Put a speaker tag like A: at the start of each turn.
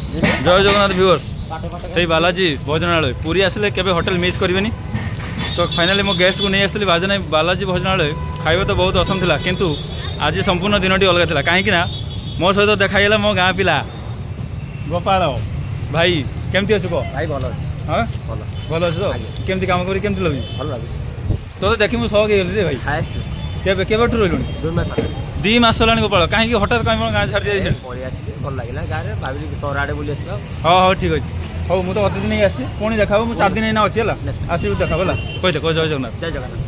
A: जय जगन्नाथ व्यूअर्स से बालाजी भोजनालय पूरी आसिले केबे होटल मिस करेंगे। तो फाइनाली मो गेस्ट को नहीं आसती बालाजी भोजनालय खाଇବା तो बहुत असम था किंतु आज संपूर्ण दिन अलग था कहीं मो सहित देखाइला मो गाँ पिला गोपाल भाई केमती अच्छु कह
B: भाई भल अच्छे
A: हाँ भल अच्छे तो केमती काम करी केमती लगे
B: भल लगे
A: तो देखी मुझे शौक हो भाई केबे केबेठू रही 2 मास होगा गोपाल कहीं हठात कहीं गाँ छाड़ी जाए
B: पलि आसिले भल लगे गाँव में भाविली सहर आड़े बुली आस
A: हाँ हाँ ठीक अच्छे हाँ मुझे अतिथि नहीं आसी पुणी देखा मुझे 4 दिन एना अच्छी है आसू देखा बोला कही जय जगन्नाथ
B: जय जगन्नाथ।